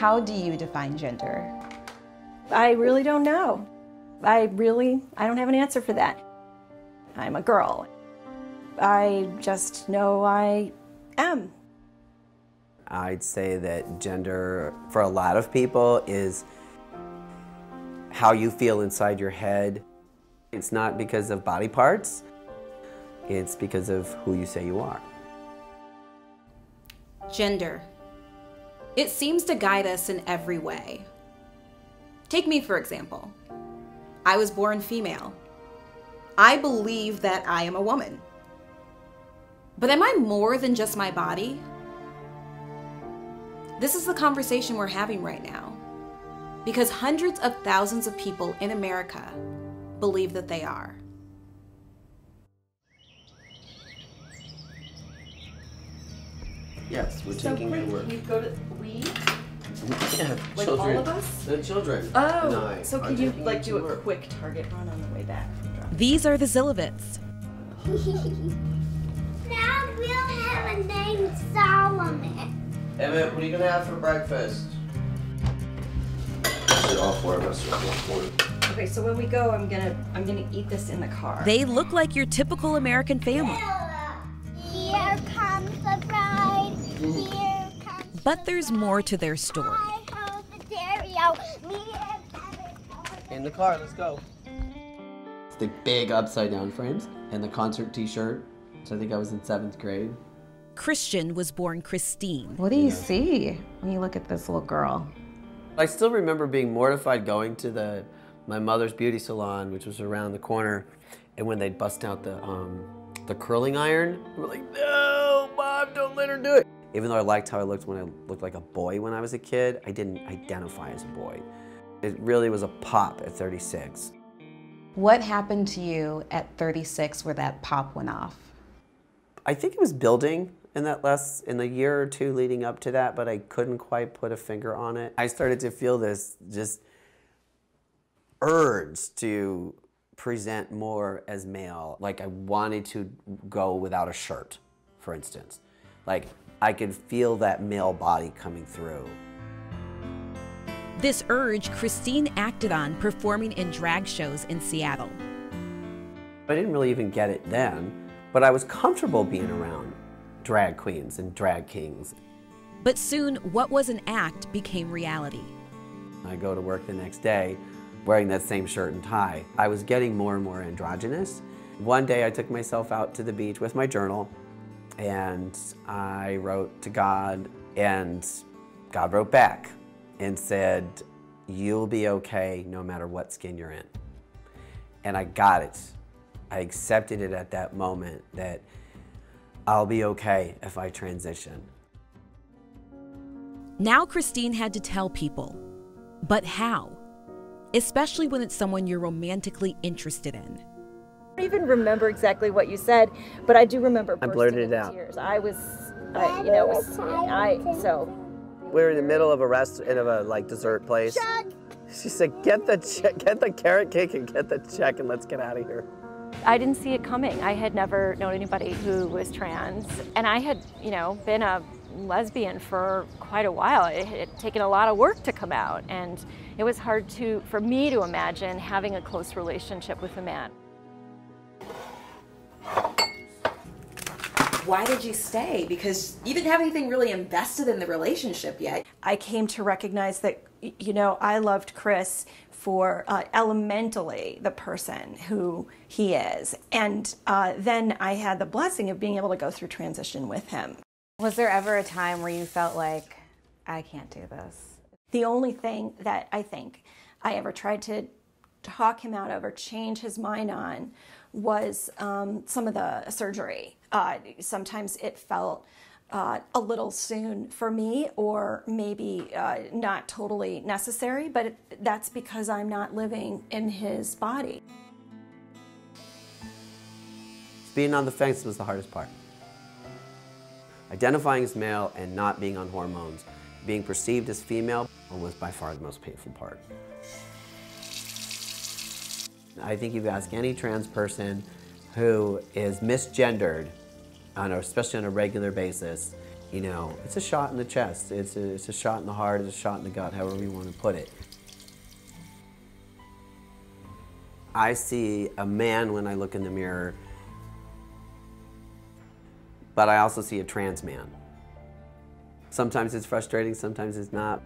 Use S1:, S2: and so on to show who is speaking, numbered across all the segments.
S1: How do you define gender?
S2: I really don't know. I don't have an answer for that. I'm a girl. I just know I am.
S3: I'd say that gender, for a lot of people, is how you feel inside your head. It's not because of body parts, it's because of who you say you are.
S4: Gender. It seems to guide us in every way. Take me, for example. I was born female. I believe that I am a woman. But am I more than just my body? This is the conversation we're having right now, because hundreds of thousands of people in America believe that they are.
S3: Yes, we're taking your work.
S2: Can you go to we?
S3: Yeah,
S2: Like
S3: children.
S2: all of us?
S3: The children.
S2: Oh, so can you like do a
S3: work.
S2: quick Target run on the way back?
S4: These are the Zillovits.
S5: Now we'll have a name Solomon.
S3: Emmett, what are you gonna have for breakfast? All four of us are on board.
S2: Okay, so when we go, I'm gonna eat this in the car.
S4: They look like your typical American family.
S5: Here comes the bride. Here comes
S4: But there's more to their story.
S5: I hold the stereo. Me and Evan.
S3: In the car, let's go. It's the big upside down frames and the concert t-shirt. So I think I was in 7th grade.
S4: Christian was born Christine.
S1: What do you see when you look at this little girl?
S3: I still remember being mortified going to my mother's beauty salon, which was around the corner, and when they'd bust out the curling iron, we were like, no, Mom, don't let her do it. Even though I liked how I looked when I looked like a boy when I was a kid, I didn't identify as a boy. It really was a pop at 36.
S1: What happened to you at 36 where that pop went off?
S3: I think it was building in the year or two leading up to that, but I couldn't quite put a finger on it. I started to feel this just urge to present more as male. Like I wanted to go without a shirt, for instance. Like I could feel that male body coming through.
S4: This urge Christine acted on performing in drag shows in Seattle.
S3: I didn't really even get it then, but I was comfortable being around drag queens and drag kings.
S4: But soon, what was an act became reality.
S3: I go to work the next day wearing that same shirt and tie. I was getting more and more androgynous. One day I took myself out to the beach with my journal and I wrote to God, and God wrote back and said, you'll be okay no matter what skin you're in. And I got it. I accepted it at that moment that I'll be okay if I transition.
S4: Now Christine had to tell people, but how? Especially when it's someone you're romantically interested in.
S2: I don't even remember exactly what you said, but I do remember
S3: I
S2: bursting
S3: blurted it
S2: into
S3: out.
S2: tears. So
S3: We were in the middle of a dessert place. She said, get the carrot cake and get the check and let's get out of here.
S6: I didn't see it coming. I had never known anybody who was trans, and I had, been a lesbian for quite a while. It had taken a lot of work to come out, and it was hard for me to imagine having a close relationship with a man.
S4: Why did you stay? Because you didn't have anything really invested in the relationship yet.
S2: I came to recognize that, I loved Chris for elementally the person who he is. And then I had the blessing of being able to go through transition with him.
S1: Was there ever a time where you felt like, I can't do this?
S2: The only thing that I think I ever tried to talk him out of or change his mind on was some of the surgery. Sometimes it felt a little soon for me, or maybe not totally necessary, but that's because I'm not living in his body.
S3: Being on the fence was the hardest part. Identifying as male and not being on hormones, being perceived as female was by far the most painful part. I think if you ask any trans person who is misgendered, especially on a regular basis, You know, it's a shot in the chest, it's a shot in the heart, it's a shot in the gut, however you want to put it. I see a man when I look in the mirror, but I also see a trans man. Sometimes it's frustrating, sometimes it's not.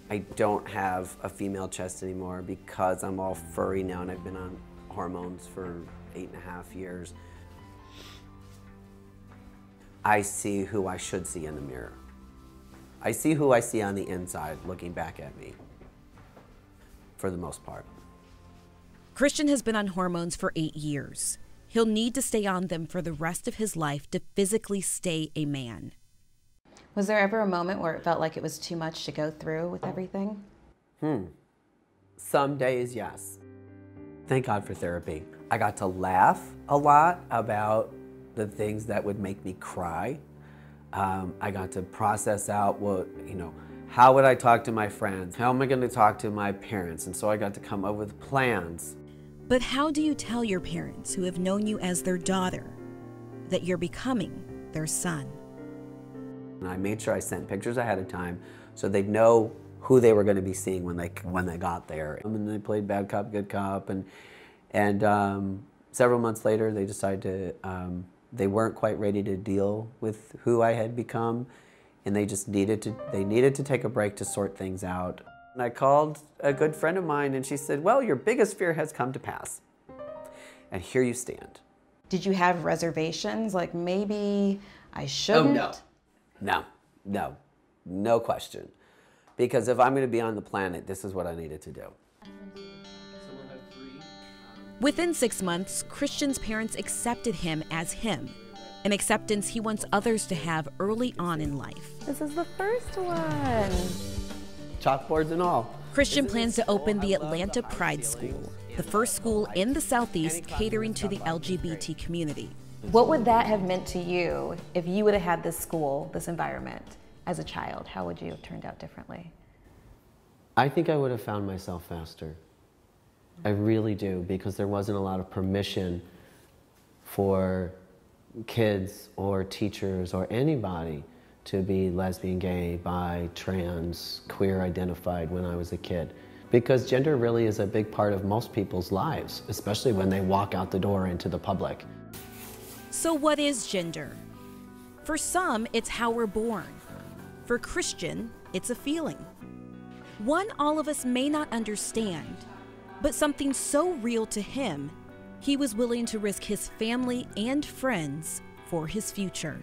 S3: I don't have a female chest anymore because I'm all furry now and I've been on hormones for 8.5 years. I see who I should see in the mirror. I see who I see on the inside looking back at me, for the most part.
S7: Christian has been on hormones for 8 years. He'll need to stay on them for the rest of his life to physically stay a man.
S1: Was there ever a moment where it felt like it was too much to go through with everything?
S3: Some days, yes. Thank God for therapy. I got to laugh a lot about the things that would make me cry. I got to process out how would I talk to my friends? How am I going to talk to my parents? And so I got to come up with plans.
S7: But how do you tell your parents who have known you as their daughter that you're becoming their son?
S3: And I made sure I sent pictures ahead of time so they'd know who they were going to be seeing when they got there. And they played bad cop, good cop, and several months later they decided they weren't quite ready to deal with who I had become, and they needed to take a break to sort things out. And I called a good friend of mine and she said, well, your biggest fear has come to pass, and here you stand.
S1: Did you have reservations, like maybe I shouldn't?
S3: Oh, no question. Because if I'm going to be on the planet, this is what I needed to do.
S7: Within 6 months, Christian's parents accepted him as him, an acceptance he wants others to have early on in life.
S6: This is the first one.
S3: Chalkboards and all.
S7: Christian plans to open the Atlanta Pride School, the first school in the Southeast catering to the LGBT community.
S1: What would that have meant to you if you would have had this school, this environment, as a child? How would you have turned out differently?
S3: I think I would have found myself faster. I really do, because there wasn't a lot of permission for kids or teachers or anybody to be lesbian, gay, bi, trans, queer identified when I was a kid. Because gender really is a big part of most people's lives, especially when they walk out the door into the public.
S7: So what is gender? For some, it's how we're born. For Christian, it's a feeling. One all of us may not understand, but something so real to him, he was willing to risk his family and friends for his future.